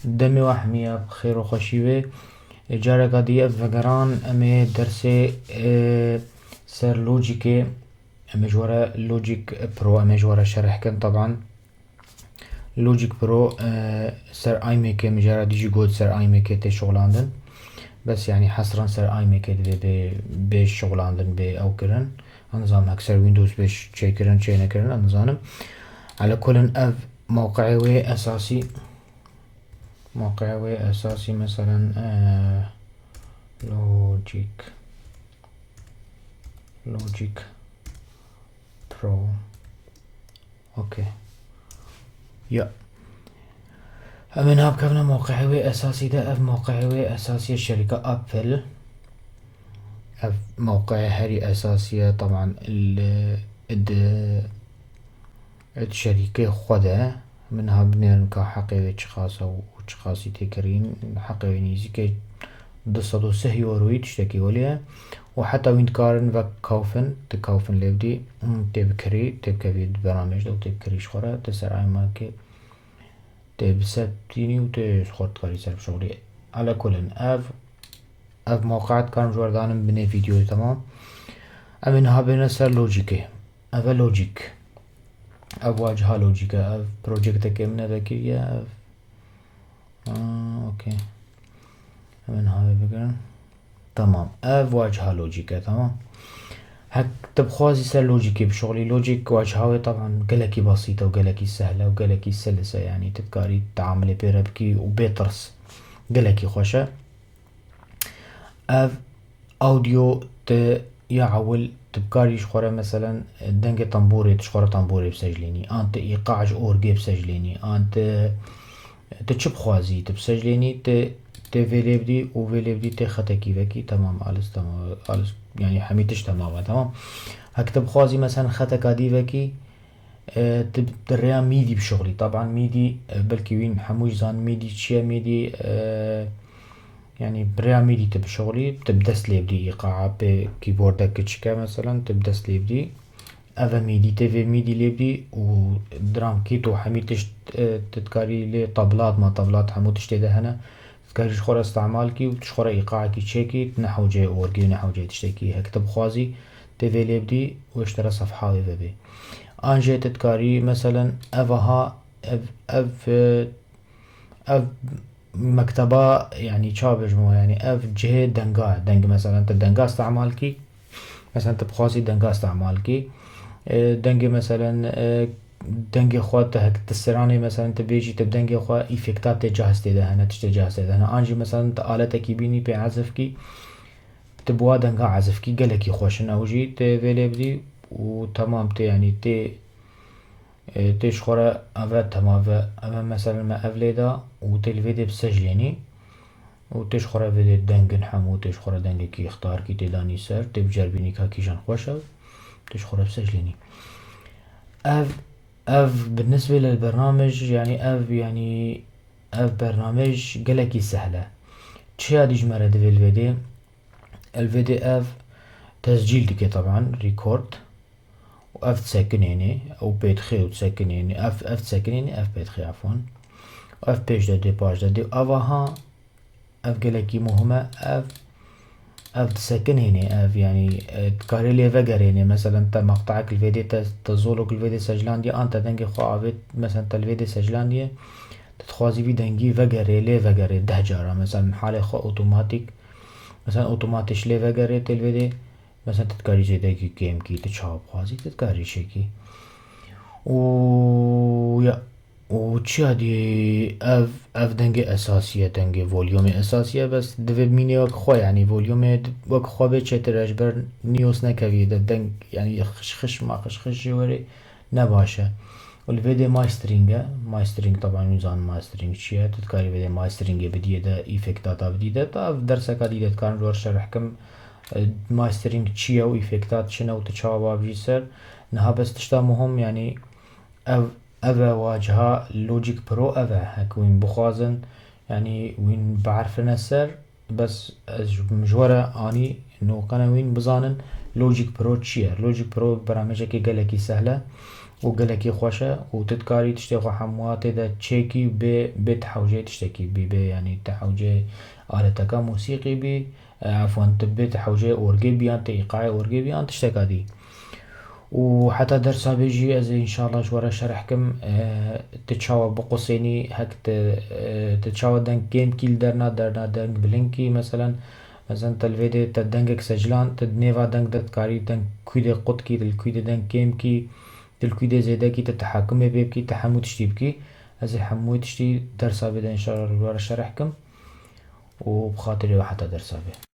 دمي وحمية بخير وخشيوة. جارة قضية فقران أمي درسي سر لوجيكي. أمي جورا لوجيك برو، أمي جورا شرح كن طبعا لوجيك برو. سر اي ميكي مجرد ديجي جود سر اي ميكي تي شغلاندن، بس يعني حصرا سر اي ميكي دي بيش شغلاندن بي او كرن نظام اكثر ويندوز بيش تشي كرن تشي نكرن نظام. على كل اف موقعي اساسي، موقعي اساسي مثلا لوجيك برو. اوكي يا من هاب كفنا موقعي اساسي ده اف موقعي اساسي الشركة ابل. اف موقعي هري اساسية طبعا الشركة خدا منها بنين كحقيقة شخاصة وشخاصي تكرين حقيقة نيزي كي دصدو سهي وروي تشتكي وليها. وحتى وين كارن وكوفن تكوفن لبدي تبكري تبكي برامج دو تبكريش خورا تسر اي ماكي تبساتيني وتشخورت كاري سر بشغلي. على كل اف موقعات كان جوردانم بني فيديو تمام. امنها بنسر لوجيكي اف لوجيك اف واجهة لوجيكا اف بروجكتك من ذكية اف اوكي امنها بقرن تمام اف واجهة لوجيكا تمام. هك تبخوازي سر لوجيكي بشغلي لوجيك واجهاوي طبعا قلكي بسيطة وقلكي سهلة وقلكي سلسة، يعني تتكاري تعاملي بيربكي وبيترس قلكي خوشة. اف اوديو يعول تبكاري شخورة مثلا دنگ طنبوري تشخورة طنبوري بسجليني انت ايقاعج اورجي بسجليني انت تشب خوازي تبسجليني تفيلي بدي وفيلي بدي تخطى كيفكي تمام ألس تمام ألس يعني حميتش تمام تمام. هكتب خوازي مثلا خطى كاديفكي تبدريا ميدي بشغلي طبعا ميدي بلكي وين حموش زان ميدي تشيا ميدي يعني بريا ميدي تب شغلي تبدس لي بدي ايقاع بكيبوردك كتشكا مثلا تبدس لي بدي افا ميدي تيفي ميدي لي بدي ودرام كيتو حميتش تتكاري لي طبلات ما طبلات حمو تشتي ده هنا تكاري شخورة استعمالكي وتشخورة ايقاعكي تشيكي نحو جاي اورجي نحو جاي تشتكي هكتب خوازي تيفي لي بدي واشترى صفحة بي انجي تتكاري مثلا افها اف اف مكتبة يعني تشابج مو يعني اف جهة دنگا دنگ مثلا انت دنگا استعمالكي مثلا انت بخواسي دنگا استعمالكي دنگ مثلا دنگ خوات هك تسراني مثلا انت بيجي تبدنگ خوا ايفكتات جاهز تده هنا تشتي جاهز تده هنا انجي مثلا انت آلتك بيني بي عزفكي تبوا دنگا عزفكي قلكي خوشن اوجي تفيلي بدي وتمام تي يعني تي تيش خورا أفا تمام أما مثلا ما أفليدا وتلفيدي بسجليني وتيش خورا فيدي دنگن حمو تيش خورا دنگي كي اختار كي تداني سر تبجربيني كا كيشان خوشا تيش خورا بسجليني. اف بالنسبة للبرنامج يعني اف يعني اف برنامج قلقي سهلة تشي هادي جمرة دي الفيديو الفيديو اف تسجيل ديكي طبعا ريكورد واف تسكنيني او بيت خي وتسكنيني اف تسكنيني اف بيت خي عفوا اف بيج دا دي باج دا دي افاها اف قلقي مهمة اف تسكن هنا اف يعني تكاري لي فقر هنا مثلا انت مقطعك الفيديو تزولك الفيديو سجلان انت دنگي خواهد مثلا انت الفيديو سجلان دي تتخوازي في دنگي فقر لي فقر ده جارة مثلا حالي خو اوتوماتيك مثلا اوتوماتيش لي فقر الفيديو مثلا تتكاري زي دنگي كيم كي تشاب خوازي تتكاري شيكي و يا وچی هدی اف دنگ اساسیه دنگ فوليوم اساسیه بس دوی مینی وک خو يعني فوليوم وک خو به چتر اجبر نیوز نکوی ده دنگ يعني خش ما خش جوری نباشه. والفيديو مايسترينج طبعا ميزان مايسترينج چیه تتكاري فيديو مايسترينج بديه ده ايفكتات بديه تا درسك هدي ده كان جور شرح كم مايسترينج چیه و ايفكتات شنو وتشابه بجسر نها بس تشتا مهم يعني أفا واجهة لوجيك برو أفا هكوين بخوازن يعني وين بعرفن السر بس مجورة اني انو قنوين بزانن لوجيك برو تشير لوجيك برو برامجة كي قلقي سهلة وقالكي خوشة وتتكاري تشتي خو حموات إذا تشيكي بتحوجي تشتكي بي يعني تحوجي آلتك موسيقي بي عفوا تبي تحوجي أورجي بيان إيقاعي أورجي بيان تشتكى دي. وحتى درسها بيجي إن شاء الله شورا شرحكم تتشاوى بقوسيني هك تتشاوى دنك جيم كيل درنا دنك بلينكي مثلا تلفيدي تدنجك سجلان تدنيفا دنك دتكاري دنك كويدي قط كي دل دنك جيم كي دل كويدي زيدا كي تتحكمي بيبكي تحمو تشتي بكي حمو تشتي درسها بدا إن شاء الله شرحكم وبخاطري حتى درسها بي.